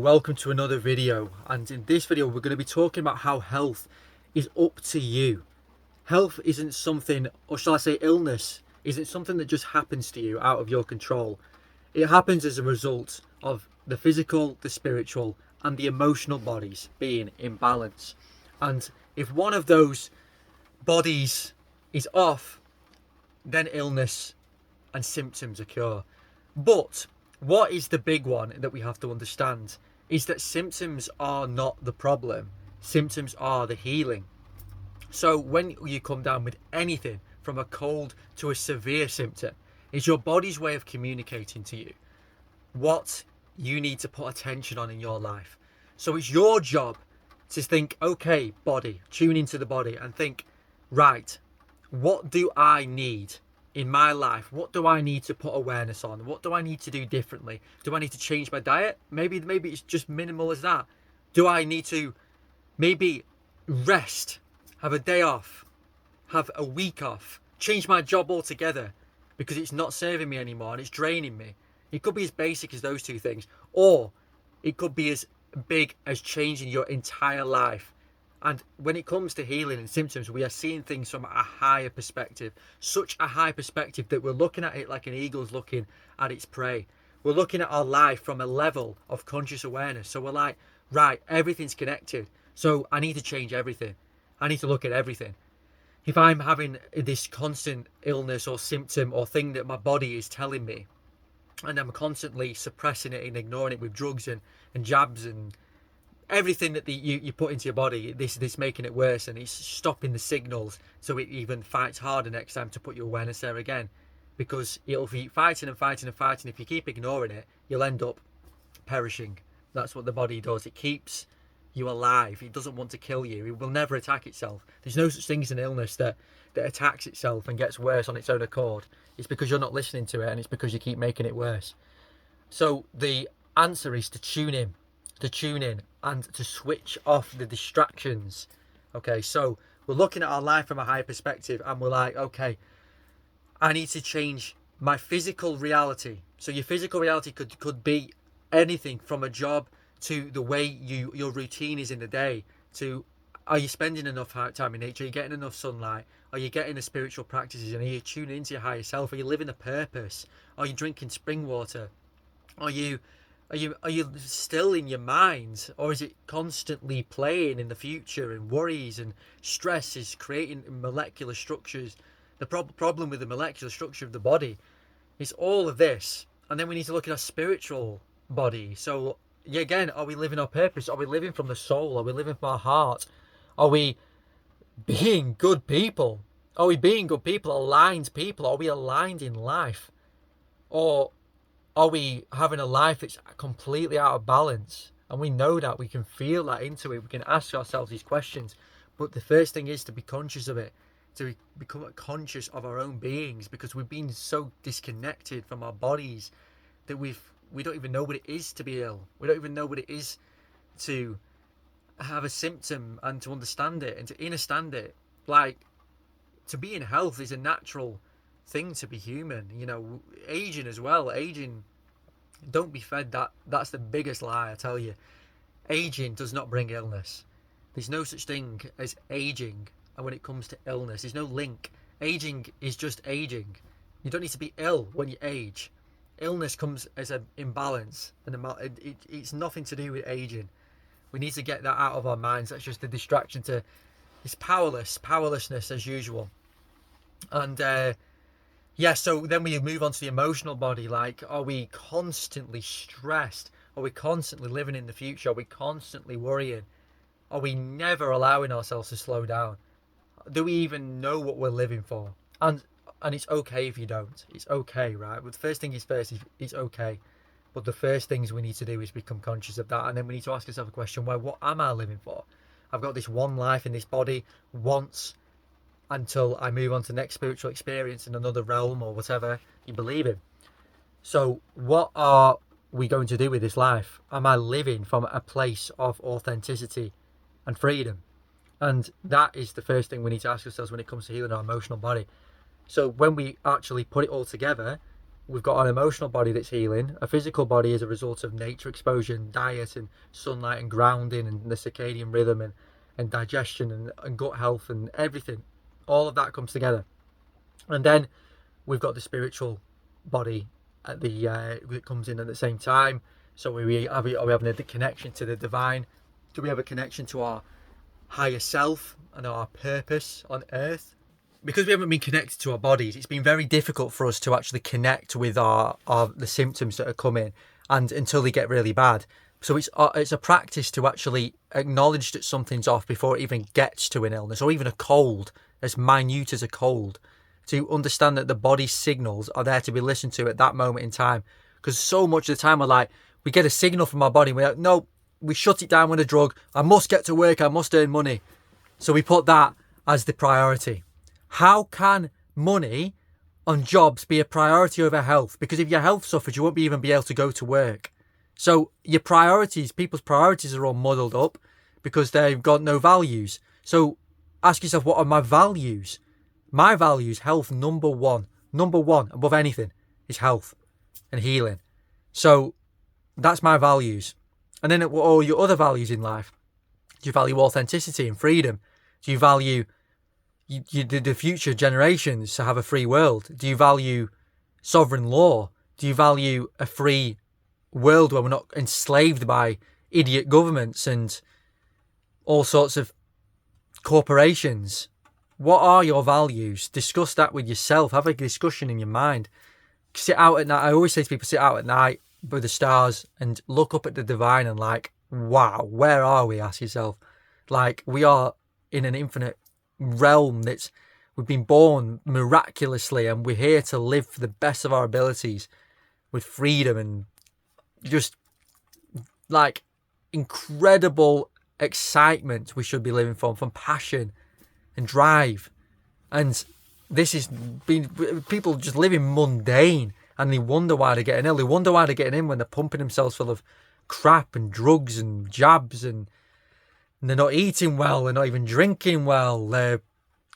Welcome to another video, and in this video we're going to be talking about how health is up to you. Health isn't something, or shall I say illness, isn't something that just happens to you out of your control. It happens as a result of the physical, the spiritual and the emotional bodies being in balance. And if one of those bodies is off, then illness and symptoms occur. But what is the big one that we have to understand is that symptoms are not the problem. Symptoms are the healing. So when you come down with anything from a cold to a severe symptom, it's your body's way of communicating to you what you need to put attention on in your life. So it's your job to think, okay, body, tune into the body and think, right, what do I need in my life? What do I need to put awareness on? What do I need to do differently? Do I need to change my diet? Maybe it's just minimal as that. Do I need to maybe rest, have a day off, have a week off, change my job altogether because it's not serving me anymore and it's draining me? It could be as basic as those two things, or it could be as big as changing your entire life. And when it comes to healing and symptoms, we are seeing things from a higher perspective, such a high perspective that we're looking at it like an eagle's looking at its prey. We're looking at our life from a level of conscious awareness. So we're like, right, everything's connected. So I need to change everything. I need to look at everything. If I'm having this constant illness or symptom or thing that my body is telling me, and I'm constantly suppressing it and ignoring it with drugs and jabs and everything that you put into your body, this making it worse, and it's stopping the signals so it even fights harder next time to put your awareness there again, because it'll be fighting and fighting and fighting. If you keep ignoring it, you'll end up perishing. That's what the body does. It keeps you alive. It doesn't want to kill you. It will never attack itself. There's no such thing as an illness that attacks itself and gets worse on its own accord. It's because you're not listening to it, and it's because you keep making it worse. So the answer is to tune in and to switch off the distractions. Okay, so we're looking at our life from a higher perspective, and we're like, okay, I need to change my physical reality. So your physical reality could be anything from a job to the way your routine is in the day, to are you spending enough time in nature? Are you getting enough sunlight? Are you getting the spiritual practices? And are you tuning into your higher self? Are you living a purpose? Are you drinking spring water? Are you still in your mind, or is it constantly playing in the future, and worries and stress is creating molecular structures? The problem with the molecular structure of the body is all of this. And then we need to look at our spiritual body. So again, are we living our purpose? Are we living from the soul? Are we living from our heart? Are we being good people? Are we being good people, aligned people? Are we aligned in life? Or are we having a life that's completely out of balance? And we know that, we can feel that into it. We can ask ourselves these questions. But the first thing is to be conscious of it, to become conscious of our own beings, because we've been so disconnected from our bodies that we don't even know what it is to be ill. We don't even know what it is to have a symptom and to understand it and to understand it. Like, to be in health is a natural thing to be human. You know, aging as well. Aging, don't be fed that. That's the biggest lie, I tell you. Aging does not bring illness. There's no such thing as aging, and when it comes to illness, there's no link. Aging is just aging. You don't need to be ill when you age. Illness comes as an imbalance, and it's nothing to do with aging. We need to get that out of our minds. That's just a distraction to, it's powerlessness as usual. And so then we move on to the emotional body. Like, are we constantly stressed? Are we constantly living in the future? Are we constantly worrying? Are we never allowing ourselves to slow down? Do we even know what we're living for? And it's okay if you don't. It's okay, right? But the first thing is first, it's okay. But the first things we need to do is become conscious of that. And then we need to ask ourselves a question, well, what am I living for? I've got this one life in this body once, until I move on to the next spiritual experience in another realm or whatever you believe in. So what are we going to do with this life? Am I living from a place of authenticity and freedom? And that is the first thing we need to ask ourselves when it comes to healing our emotional body. So when we actually put it all together, we've got an emotional body that's healing. A physical body is a result of nature exposure and diet and sunlight and grounding and the circadian rhythm and digestion and gut health and everything. All of that comes together. And then we've got the spiritual body at that comes in at the same time. So are we having a connection to the divine? Do we have a connection to our higher self and our purpose on earth? Because we haven't been connected to our bodies, it's been very difficult for us to actually connect with the symptoms that are coming, and until they get really bad. So it's a practice to actually acknowledge that something's off before it even gets to an illness or even a cold, as minute as a cold. To understand that the body's signals are there to be listened to at that moment in time. Because so much of the time we get a signal from our body and we're like, no, we shut it down with a drug. I must get to work, I must earn money. So we put that as the priority. How can money on jobs be a priority over health? Because if your health suffers, you won't even be able to go to work. So your priorities, people's priorities are all muddled up because they've got no values. So ask yourself, what are my values? My values, health, number one above anything is health and healing. So that's my values. And then what are all your other values in life? Do you value authenticity and freedom? Do you value the future generations to have a free world? Do you value sovereign law? Do you value a free world where we're not enslaved by idiot governments and all sorts of corporations? What are your values? Discuss that with yourself. Have a discussion in your mind. Sit out at night. I always say to people, sit out at night with the stars and look up at the divine and like, wow, where are we? Ask yourself. Like, we are in an infinite realm we've been born miraculously, and we're here to live for the best of our abilities with freedom and just like incredible excitement we should be living from passion and drive. And this is people just living mundane, and they wonder why they're getting ill. They wonder why they're getting in when they're pumping themselves full of crap and drugs and jabs, and they're not eating well, they're not even drinking well, they're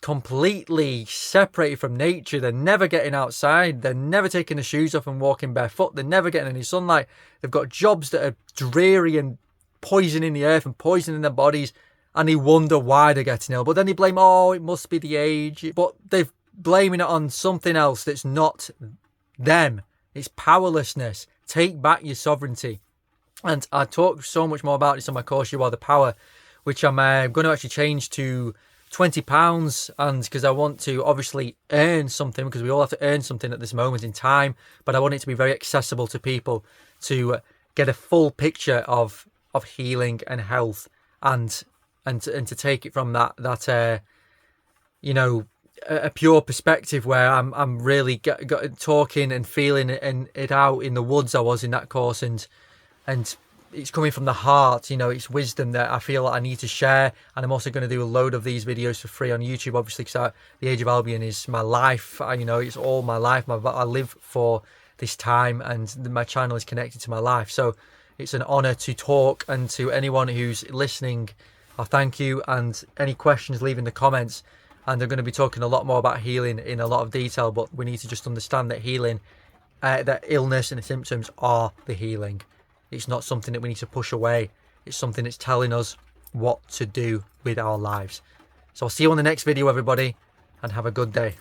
completely separated from nature, they're never getting outside, they're never taking their shoes off and walking barefoot, they're never getting any sunlight, they've got jobs that are dreary and poisoning the earth and poisoning their bodies, and they wonder why they're getting ill. But then they blame, it must be the age, but they're blaming it on something else that's not them. It's powerlessness. Take back your sovereignty. And I talk so much more about this on my course, You Are the Power, which I'm going to actually change to £20, and because I want to obviously earn something, because we all have to earn something at this moment in time, but I want it to be very accessible to people to get a full picture of healing and health, and to take it from that a pure perspective where I'm really talking and feeling it out in the woods. I was in that course, and it's coming from the heart. It's wisdom that I feel like I need to share. And I'm also going to do a load of these videos for free on YouTube, obviously, because the Age of Albion is my life. It's all my life. I live for this time, and my channel is connected to my life. So it's an honor to talk, and to anyone who's listening, I thank you. And any questions, leave in the comments. And I'm going to be talking a lot more about healing in a lot of detail, but we need to just understand that healing, that illness and the symptoms are the healing. It's not something that we need to push away. It's something that's telling us what to do with our lives. So I'll see you on the next video, everybody, and have a good day.